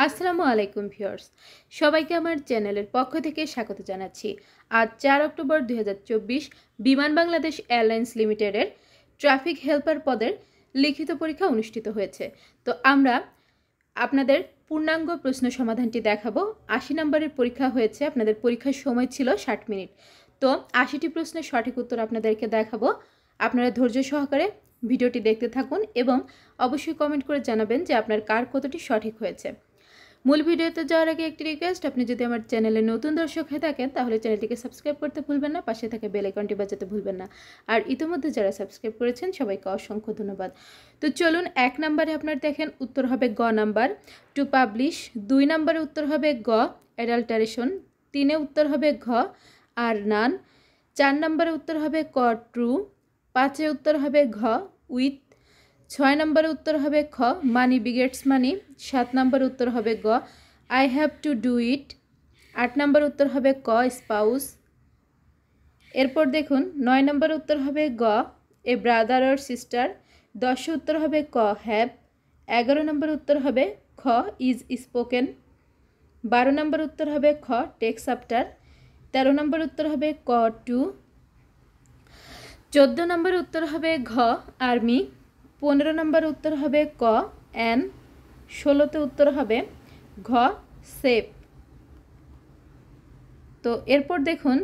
আসসালামু আলাইকুম ভিউয়ার্স, সবাইকে আমার চ্যানেলের পক্ষ থেকে স্বাগত জানাচ্ছি। আজ 4 অক্টোবর 2024 বিমান বাংলাদেশ এয়ারলাইন্স লিমিটেডের ট্রাফিক হেল্পার পদের লিখিত পরীক্ষা অনুষ্ঠিত হয়েছে। তো আমরা আপনাদের পূর্ণাঙ্গ প্রশ্ন সমাধানটি দেখাবো। 80 নম্বরের পরীক্ষা হয়েছে, আপনাদের পরীক্ষার সময় ছিল 60 মিনিট। তো 80টি প্রশ্নের সঠিক উত্তর আপনাদেরকে দেখাবো। আপনারা ধৈর্য সহকারে ভিডিওটি দেখতে থাকুন এবং অবশ্যই কমেন্ট করে জানাবেন যে আপনার কার কতটি সঠিক হয়েছে। মূল ভিডিওতে যাওয়ার আগে একটি রিকোয়েস্ট, আপনি যদি আমার চ্যানেলে নতুন দর্শক হয়ে থাকেন তাহলে চ্যানেলটিকে সাবস্ক্রাইব করতে ভুলবেন না, পাশে থাকা বেল আইকনটি বাজাতে ভুলবেন না। আর ইতিমধ্যে যারা সাবস্ক্রাইব করেছেন সবাইকে অসংখ্য ধন্যবাদ। তো চলুন, 1 নম্বরে আপনার দেখেন উত্তর হবে গ নাম্বার, টু পাবলিশ। 2 নম্বরে উত্তর হবে গ, অ্যাডাল্টারেশন। 3-এ উত্তর হবে ঘ, আর নান। 4 নম্বরে উত্তর হবে ক, ট্রু। 5-এ উত্তর হবে ঘ, উইথ। 6 নম্বরে উত্তর হবে খ, মানি বিগেটস মানি। 7 নম্বর উত্তর হবে গ, I have to do it. 8 নম্বর উত্তর হবে ক, স্পাউস। এরপর দেখুন 9 নম্বর উত্তর হবে গ, এ ব্রাদার অর সিস্টার। 10-এ উত্তর হবে ক, হ্যাভ। 11 নম্বর উত্তর হবে খ, ইজ স্পোকেন। 12 নম্বর উত্তর হবে খ, টেক্স আফটার। 13 নম্বর উত্তর হবে ক, টু। 14 নম্বর উত্তর হবে ঘ, আর্মি। 15 নম্বর উত্তর হবে ক, অ্যান। 16তে উত্তর হবে ঘ, সেফ। তো এরপর দেখুন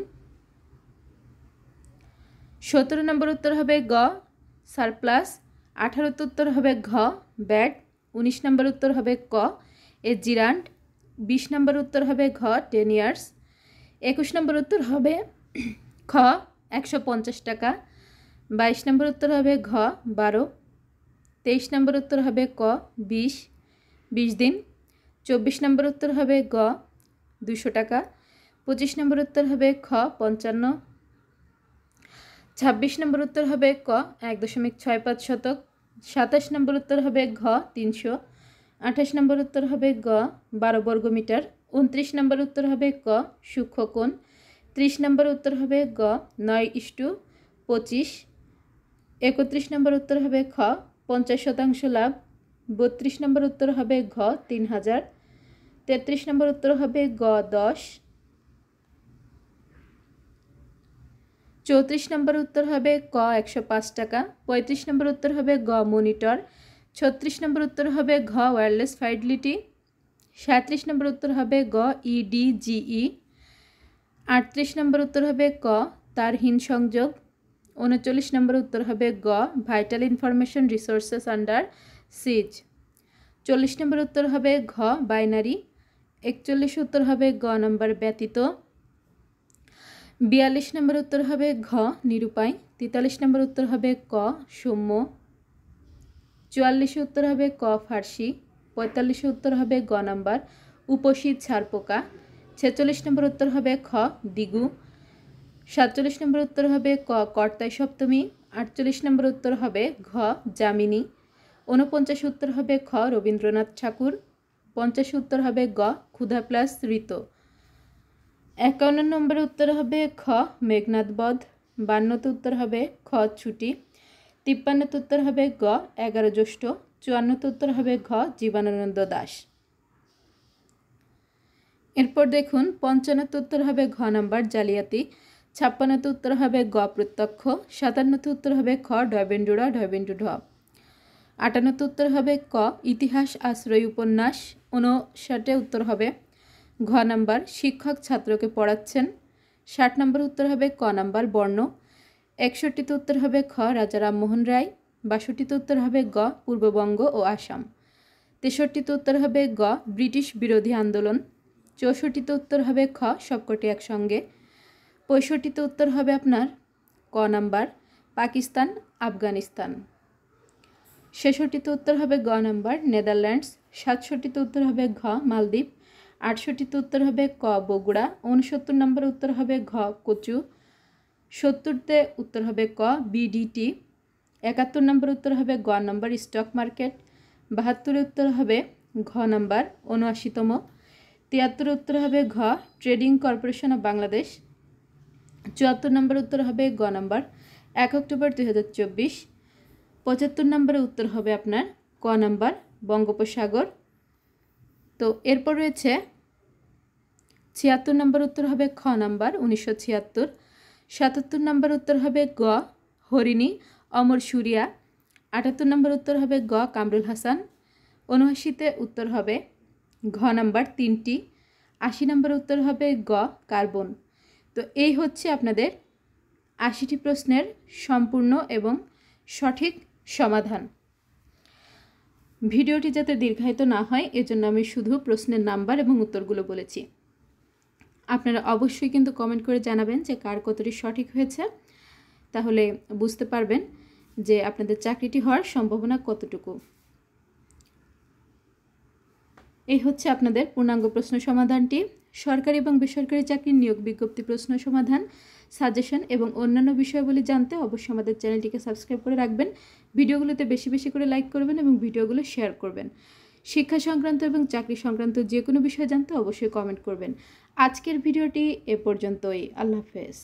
17 নম্বর উত্তর হবে গ, সারপ্লাস। 18তে উত্তর হবে ঘ, ব্যাড। 19 নম্বর উত্তর হবে ক, এ জিরান্ট। 20 নম্বর উত্তর হবে ঘ, 10 ইয়ার্স। 21 নম্বর উত্তর হবে খ, 150 টাকা। 22 নম্বর উত্তর হবে ঘ, 12। 23 নম্বর উত্তর হবে ক, 20 দিন। 24 নম্বর উত্তর হবে গ, 200 টাকা। 25 নম্বর উত্তর হবে খ, 55। 26 নম্বর উত্তর হবে ক, 1.65 শতক। 27 নম্বর উত্তর হবে ঘ, 300। 28 নম্বর উত্তর হবে গ, 12 বর্গমিটার। 29 নম্বর উত্তর হবে ক, সূক্ষ্মকোণ। 30 নম্বর উত্তর হবে গ, 9:25। 31 নম্বর উত্তর হবে খ, 50% লাভ। 32 নম্বর উত্তর হবে ঘ, 3000। 33 নম্বর উত্তর হবে গ, 10। 34 নম্বর উত্তর হবে ক, 105 টাকা। 35 নম্বর উত্তর হবে গ, মনিটর। 36 নম্বর উত্তর হবে ঘ, ওয়্যারলেস ফাইডেলিটি। 37 নম্বর উত্তর হবে গ, ইডিজিই। 38 নম্বর উত্তর হবে ক, তারহীন সংযোগ। 39 নম্বর উত্তর হবে গ, ভাইটাল ইনফরমেশন রিসোর্সেস আন্ডার সিজ। 40 নম্বর উত্তর হবে ঘ, বাইনারি। 41 উত্তর হবে গ নম্বর, ব্যতীত। 42 নম্বর উত্তর হবে ঘ, নিরুপায়। 43 নম্বর উত্তর হবে ক, সৌম্য। 44 উত্তর হবে ক, ফার্সি। 45 উত্তর হবে গ নাম্বার, উপসিদ ছারপোকা। 46 নম্বর উত্তর হবে খ, দিগু। 47 নম্বর উত্তর হবে ক, কর্তায় সপ্তমী। 48 নম্বর উত্তর হবে ঘ, যামিনী। 49 উত্তর হবে খ, রবীন্দ্রনাথ ঠাকুর। 50 উত্তর হবে গ, ক্ষুধা প্লাস ঋত। 51 নম্বর উত্তর হবে খ, মেঘনাদ বধ। 52তে উত্তর হবে খ, ছুটি। 53তে উত্তর হবে গ, 11 জ্যৈষ্ঠ। 54তে উত্তর হবে ঘ, জীবনানন্দ দাশ। এরপর দেখুন 55তে উত্তর হবে ঘ নাম্বার, জালিয়াতি। 56তে উত্তর হবে গ, প্রত্যক্ষ। 57তে উত্তর হবে খ, ডয়বেন্ডুরা ডয়বেন্ডু ঢ। 58তে উত্তর হবে ক, ইতিহাস আশ্রয়ী উপন্যাস। 59 উত্তর হবে ঘ নাম্বার, শিক্ষক ছাত্রকে পড়াচ্ছেন। 60 নম্বর উত্তর হবে ক নাম্বার, বর্ণ। 61তে উত্তর হবে খ, রাজা রামমোহন রায়। 62তে উত্তর হবে গ, পূর্ববঙ্গ ও আসাম। 63তে উত্তর হবে গ, ব্রিটিশ বিরোধী আন্দোলন। 64তে উত্তর হবে খ, সবকটি একসঙ্গে। 65তে উত্তর হবে আপনার ক নাম্বার, পাকিস্তান আফগানিস্তান। 66তে উত্তর হবে গ নাম্বার, নেদারল্যান্ডস। 67তে উত্তর হবে ঘ, মালদ্বীপ। 68তে উত্তর হবে ক, বগুড়া। 69 নম্বর উত্তর হবে ঘ, কচু। 70তে উত্তর হবে ক, বিডিটি। 71 নম্বর উত্তর হবে গ নাম্বার, স্টক মার্কেট। 72 উত্তর হবে ঘ নাম্বার, 79তম। 73 উত্তর হবে ঘ, ট্রেডিং কর্পোরেশন অফ বাংলাদেশ। 74 নম্বর উত্তর হবে গ নাম্বার, 1 অক্টোবর 2024। 75 নম্বরে উত্তর হবে আপনার ক নাম্বার, বঙ্গোপসাগর। তো এরপর রয়েছে 76 নম্বর উত্তর হবে খ নাম্বার 1976। 77 নম্বর উত্তর হবে গ হরিণী অমর সুরিয়া। 78 নম্বর উত্তর হবে গ কামরুল হাসান। 79তে উত্তর হবে ঘ নাম্বার 3টি। 80 নম্বর উত্তর হবে গ কার্বন। তো এই হচ্ছে আপনাদের 80টি প্রশ্নের সম্পূর্ণ এবং সঠিক সমাধান। ভিডিওটি যাতে দীর্ঘায়িত না হয় এজন্য আমি শুধু প্রশ্নের নাম্বার এবং উত্তরগুলো বলেছি। আপনারা অবশ্যই কিন্তু কমেন্ট করে জানাবেন যে কার কতটি সঠিক হয়েছে, তাহলে বুঝতে পারবেন যে আপনাদের চাকরিটি হওয়ার সম্ভাবনা কতটুকু। এই হচ্ছে আপনাদের পূর্ণাঙ্গ প্রশ্ন সমাধানটি। সরকারি এবং বেসরকারি চাকরির নিয়োগ বিজ্ঞপ্তি প্রশ্ন সমাধান, সাজেশন এবং অন্যান্য বিষয়গুলি জানতে অবশ্যই আমাদের চ্যানেলটিকে সাবস্ক্রাইব করে রাখবেন। ভিডিওগুলোতে বেশি বেশি করে লাইক করবেন এবং ভিডিওগুলো শেয়ার করবেন। শিক্ষা সংক্রান্ত এবং চাকরি সংক্রান্ত যে কোনো বিষয় জানতে অবশ্যই কমেন্ট করবেন। আজকের ভিডিওটি এ পর্যন্তই। আল্লাহ হাফেজ।